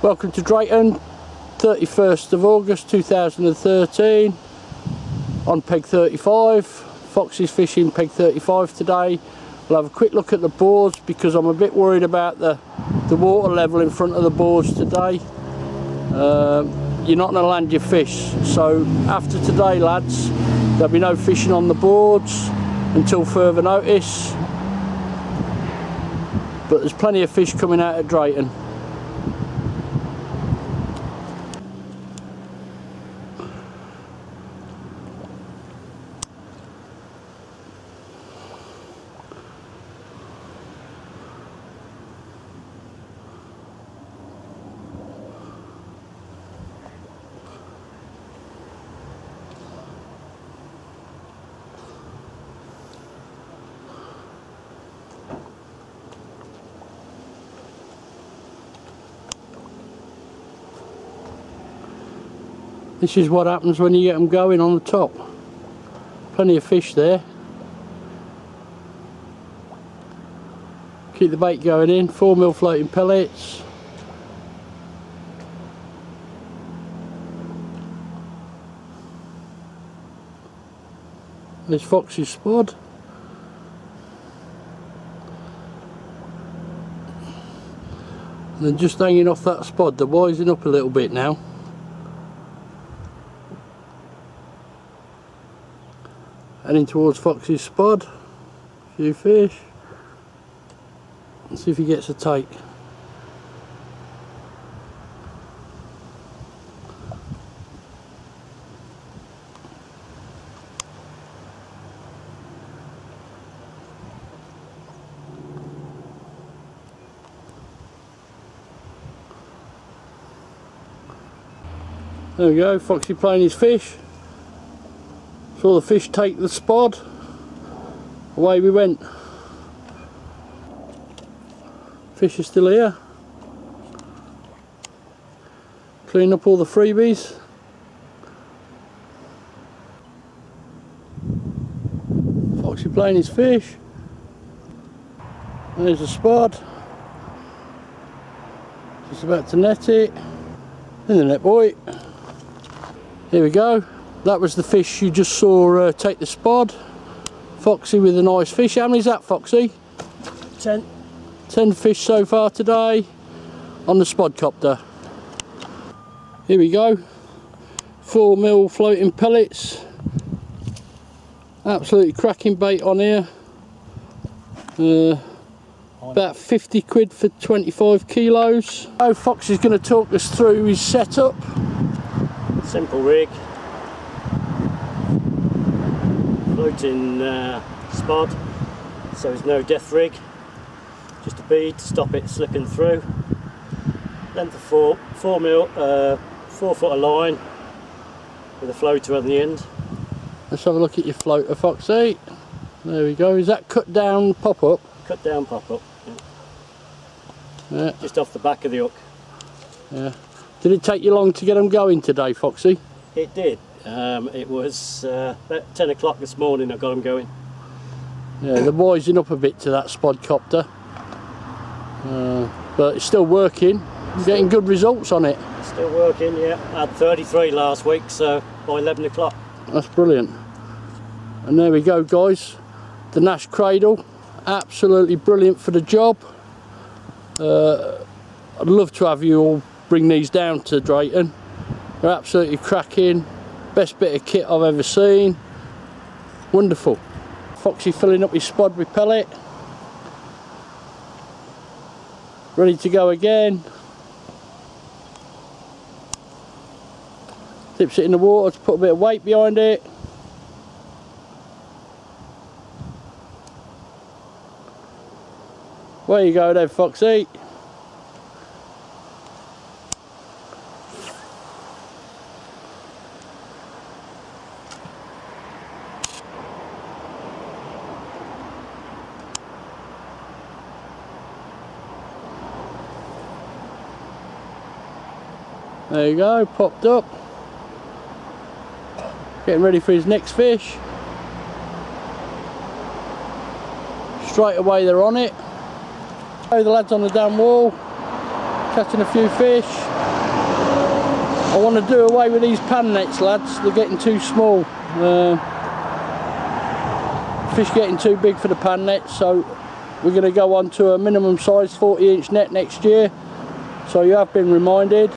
Welcome to Drayton, 31st of August 2013, on peg 35. Foxy's fishing peg 35 today. We'll have a quick look at the boards because I'm a bit worried about the water level in front of the boards today. You're not going to land your fish, so after today, lads, there'll be no fishing on the boards until further notice, but there's plenty of fish coming out of Drayton. This is what happens when you get them going on the top. Plenty of fish there. Keep the bait going in, 4mm floating pellets. There's Foxy's spud. And then just hanging off that spud, they're wising up a little bit now. Heading towards Foxy's spud, a few fish. Let's see if he gets a take. There we go, Foxy playing his fish. Saw the fish take the spod, away we went. Fish is still here. Clean up all the freebies. Foxy playing his fish. There's the spod. Just about to net it. In the net, boy. Here we go. That was the fish you just saw take the spod. Foxy with a nice fish. How many's that, Foxy? 10. 10 fish so far today on the spodcopter. Here we go. 4mm floating pellets. Absolutely cracking bait on here. About 50 quid for 25 kilos. So Foxy's going to talk us through his setup. Simple rig. Floating spod, so there's no death rig, just a bead to stop it slipping through. Length of 4mm, 4 foot of line with a floater on the end. Let's have a look at your floater, Foxy. There we go. Is that cut down pop up? Cut down pop up. Yeah. Yeah. Just off the back of the hook. Yeah. Did it take you long to get them going today, Foxy? It did. It was about 10 o'clock this morning I got them going. Yeah, they're wising up a bit to that spodcopter, but it's still working. You're getting good results on it. Still working, yeah. I had 33 last week, so by 11 o'clock. That's brilliant. And there we go, guys. The Nash Cradle, absolutely brilliant for the job. I'd love to have you all bring these down to Drayton. They're absolutely cracking. Best bit of kit I've ever seen. Wonderful. Foxy filling up his spod with pellet. Ready to go again. Dips it in the water to put a bit of weight behind it. Where you go then, Foxy? There you go, popped up. Getting ready for his next fish. Straight away they're on it. The lads on the down wall, catching a few fish. I want to do away with these pan nets, lads. They're getting too small. Fish getting too big for the pan nets, so we're going to go on to a minimum size 40-inch net next year. So you have been reminded.